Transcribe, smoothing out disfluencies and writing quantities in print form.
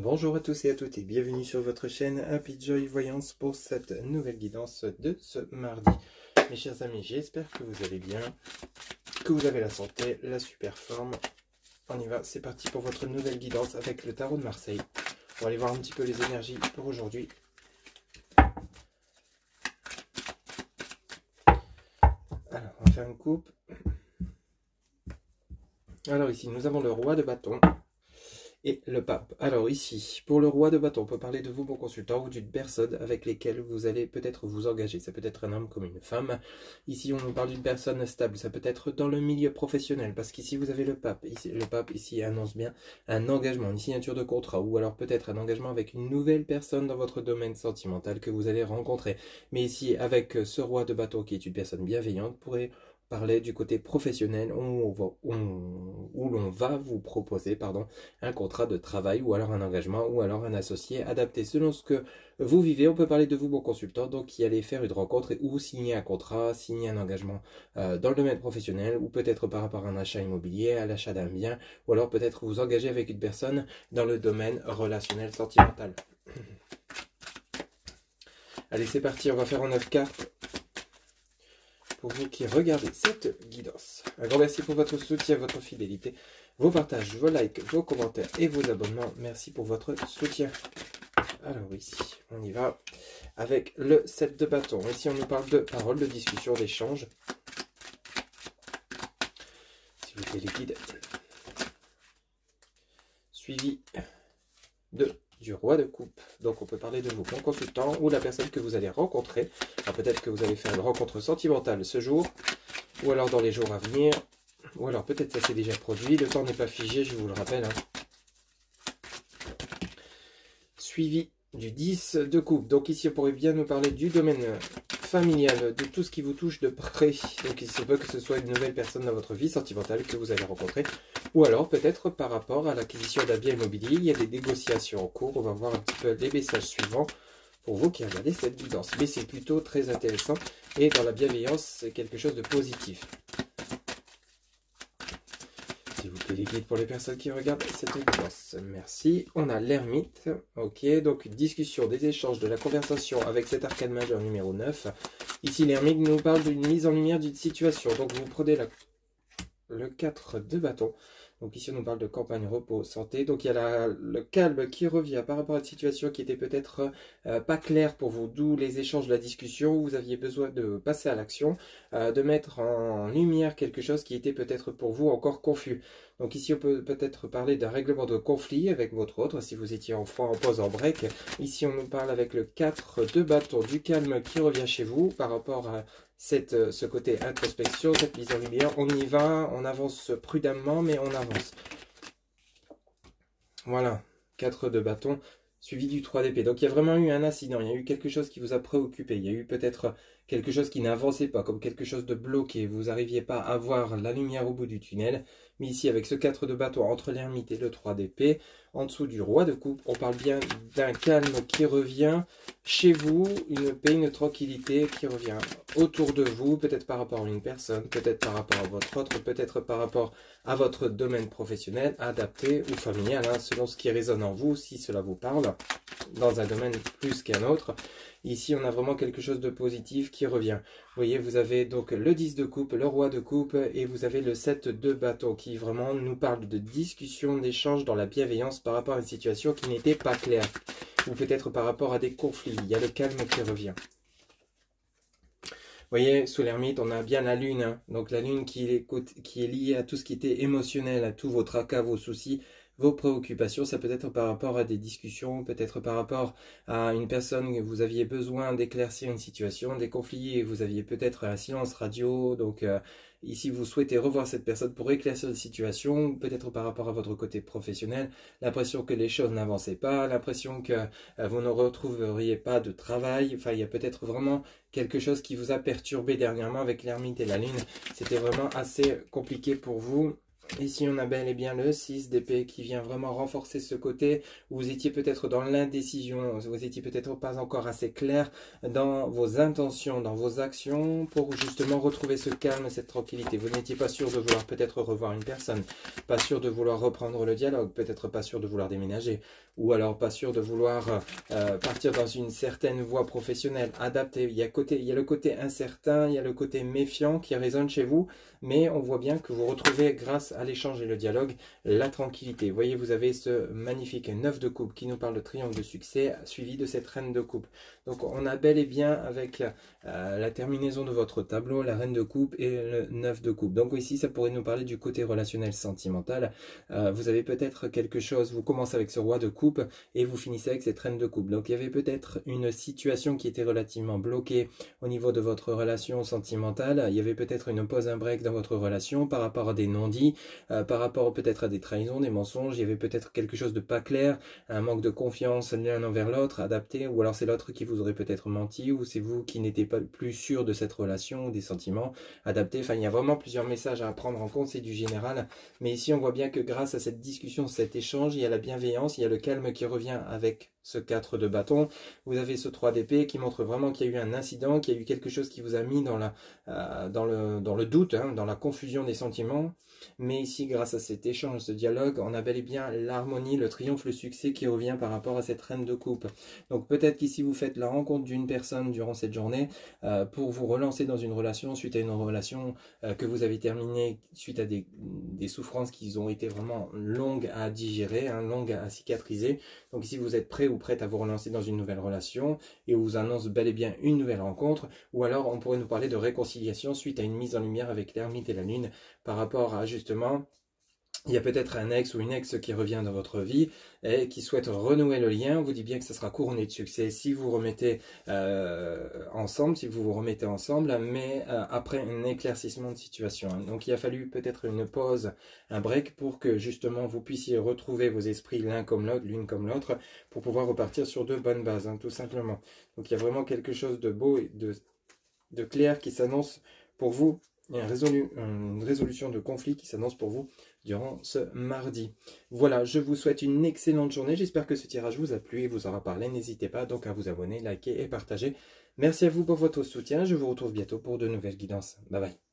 Bonjour à tous et à toutes et bienvenue sur votre chaîne Happy Joy Voyance pour cette nouvelle guidance de ce mardi. Mes chers amis, j'espère que vous allez bien, que vous avez la santé, la super forme. On y va, c'est parti pour votre nouvelle guidance avec le tarot de Marseille. On va aller voir un petit peu les énergies pour aujourd'hui. Alors, on va faire une coupe. Alors ici, nous avons le roi de bâton et le pape. Alors ici, pour le roi de bâton, on peut parler de vous, mon consultant, ou d'une personne avec lesquelles vous allez peut-être vous engager. Ça peut être un homme comme une femme. Ici, on nous parle d'une personne stable. Ça peut être dans le milieu professionnel, parce qu'ici, vous avez le pape. Ici, le pape, ici, annonce bien un engagement, une signature de contrat, ou alors peut-être un engagement avec une nouvelle personne dans votre domaine sentimental que vous allez rencontrer. Mais ici, avec ce roi de bâton, qui est une personne bienveillante, pourrait parler du côté professionnel où l'on va vous proposer un contrat de travail ou alors un engagement ou alors un associé adapté selon ce que vous vivez. On peut parler de vous, mon consultant, donc qui allez faire une rencontre ou signer un contrat, signer un engagement dans le domaine professionnel ou peut-être par rapport à un achat immobilier, à l'achat d'un bien ou alors peut-être vous engager avec une personne dans le domaine relationnel sentimental. Allez, c'est parti, on va faire en 9 cartes. Pour vous qui regardez cette guidance. Un grand merci pour votre soutien, votre fidélité, vos partages, vos likes, vos commentaires et vos abonnements. Merci pour votre soutien. Alors ici, on y va avec le 7 de bâton. Ici, on nous parle de paroles, de discussion, d'échange. S'il vous plaît, les guides. Suivi du roi de coupe. Donc on peut parler de vous, mon consultant, ou la personne que vous allez rencontrer. Peut-être que vous allez faire une rencontre sentimentale ce jour, ou alors dans les jours à venir, ou alors peut-être ça s'est déjà produit. Le temps n'est pas figé, je vous le rappelle. Suivi du 10 de coupe. Donc ici on pourrait bien nous parler du domaine familial, de tout ce qui vous touche de près. Donc il se peut que ce soit une nouvelle personne dans votre vie sentimentale que vous allez rencontrer. Ou alors peut-être par rapport à l'acquisition d'un bien immobilier, il y a des négociations en cours. On va voir un petit peu les messages suivants pour vous qui regardez cette guidance. Mais c'est plutôt très intéressant et dans la bienveillance, c'est quelque chose de positif. S'il vous plaît, les guides pour les personnes qui regardent cette guidance. Merci. On a l'ermite. Ok, donc une discussion, des échanges, de la conversation avec cet arcane majeur numéro 9. Ici, l'ermite nous parle d'une mise en lumière d'une situation. Donc vous prenez le 4 de bâton. Donc ici, on nous parle de campagne, repos, santé. Donc il y a le calme qui revient par rapport à une situation qui était peut-être pas claire pour vous. D'où les échanges, la discussion, où vous aviez besoin de passer à l'action, de mettre en lumière quelque chose qui était peut-être pour vous encore confus. Donc ici, on peut peut-être parler d'un règlement de conflit avec votre autre, si vous étiez en froid, en pause, en break. Ici, on nous parle avec le 4 de bâton, du calme qui revient chez vous par rapport à ce côté introspection, cette mise en lumière. On y va, on avance prudemment, mais on avance. Voilà, 4 de bâton, suivi du 3 d'épée. Donc il y a vraiment eu un incident, il y a eu quelque chose qui vous a préoccupé, il y a eu peut-être quelque chose qui n'avançait pas, comme quelque chose de bloqué, vous n'arriviez pas à voir la lumière au bout du tunnel. Mais ici, avec ce 4 de bâton entre l'ermite et le 3 d'épée, en dessous du roi de coupe, on parle bien d'un calme qui revient chez vous, une paix, une tranquillité qui revient autour de vous, peut-être par rapport à une personne, peut-être par rapport à votre autre, peut-être par rapport à votre domaine professionnel, adapté ou familial, selon ce qui résonne en vous, si cela vous parle, dans un domaine plus qu'un autre. Ici, on a vraiment quelque chose de positif qui revient. Vous voyez, vous avez donc le 10 de coupe, le roi de coupe, et vous avez le 7 de bâton qui vraiment nous parle de discussion, d'échange dans la bienveillance par rapport à une situation qui n'était pas claire. Ou peut-être par rapport à des conflits. Il y a le calme qui revient. Vous voyez, sous l'ermite, on a bien la lune. Donc la lune qui est liée à tout ce qui était émotionnel, à tous vos tracas, vos soucis, vos préoccupations. Ça peut être par rapport à des discussions, peut-être par rapport à une personne que vous aviez besoin d'éclaircir une situation, des conflits, et vous aviez peut-être un silence radio. Donc ici, vous souhaitez revoir cette personne pour éclaircir une situation, peut-être par rapport à votre côté professionnel, l'impression que les choses n'avançaient pas, l'impression que vous ne retrouveriez pas de travail. Enfin, il y a peut-être vraiment quelque chose qui vous a perturbé dernièrement avec l'ermite et la lune. C'était vraiment assez compliqué pour vous. Ici, on a bel et bien le 6 d'épée qui vient vraiment renforcer ce côté où vous étiez peut-être dans l'indécision, vous étiez peut-être pas encore assez clair dans vos intentions, dans vos actions pour justement retrouver ce calme, cette tranquillité. Vous n'étiez pas sûr de vouloir peut-être revoir une personne, pas sûr de vouloir reprendre le dialogue, peut-être pas sûr de vouloir déménager. ou alors pas sûr de vouloir partir dans une certaine voie professionnelle, adaptée. Il y a le côté incertain, il y a le côté méfiant qui résonne chez vous, mais on voit bien que vous retrouvez grâce à l'échange et le dialogue la tranquillité. Vous voyez, vous avez ce magnifique 9 de coupe qui nous parle de triangle de succès suivi de cette reine de coupe. Donc on a bel et bien avec la terminaison de votre tableau, la reine de coupe et le 9 de coupe. Donc ici ça pourrait nous parler du côté relationnel sentimental. Vous avez peut-être quelque chose, vous commencez avec ce roi de coupe et vous finissez avec cette reine de coupe. Donc il y avait peut-être une situation qui était relativement bloquée au niveau de votre relation sentimentale. Il y avait peut-être une pause, un break dans votre relation par rapport à des non-dits, par rapport peut-être à des trahisons, des mensonges. Il y avait peut-être quelque chose de pas clair, un manque de confiance l'un envers l'autre, adapté, ou alors c'est l'autre qui vous aurait peut-être menti, ou c'est vous qui n'étiez pas plus sûr de cette relation ou des sentiments adaptés. Enfin, il y a vraiment plusieurs messages à prendre en compte, c'est du général. Mais ici, on voit bien que grâce à cette discussion, cet échange, il y a la bienveillance, il y a le calme qui revient avec ce 4 de bâton. Vous avez ce 3 d'épée qui montre vraiment qu'il y a eu un incident, qu'il y a eu quelque chose qui vous a mis dans le doute, hein, dans la confusion des sentiments. Mais ici, grâce à cet échange, ce dialogue, on a bel et bien l'harmonie, le triomphe, le succès qui revient par rapport à cette reine de coupe. Donc peut-être qu'ici, vous faites la rencontre d'une personne durant cette journée pour vous relancer dans une relation suite à une relation que vous avez terminée suite à des souffrances qui ont été vraiment longues à digérer, hein, longues à cicatriser. Donc ici, vous êtes prêt ou prête à vous relancer dans une nouvelle relation et on vous annonce bel et bien une nouvelle rencontre. Ou alors, on pourrait nous parler de réconciliation suite à une mise en lumière avec l'ermite et la lune par rapport à justement, il y a peut-être un ex ou une ex qui revient dans votre vie et qui souhaite renouer le lien. On vous dit bien que ça sera couronné de succès si vous remettez ensemble, si vous vous remettez ensemble, mais après un éclaircissement de situation. Donc il a fallu peut-être une pause, un break pour que justement vous puissiez retrouver vos esprits l'un comme l'autre, l'une comme l'autre, pour pouvoir repartir sur de bonnes bases, hein, tout simplement. Donc il y a vraiment quelque chose de beau et de clair qui s'annonce pour vous. Il y a une résolution de conflit qui s'annonce pour vous durant ce mardi. Voilà, je vous souhaite une excellente journée. J'espère que ce tirage vous a plu et vous aura parlé. N'hésitez pas donc à vous abonner, liker et partager. Merci à vous pour votre soutien. Je vous retrouve bientôt pour de nouvelles guidances. Bye bye.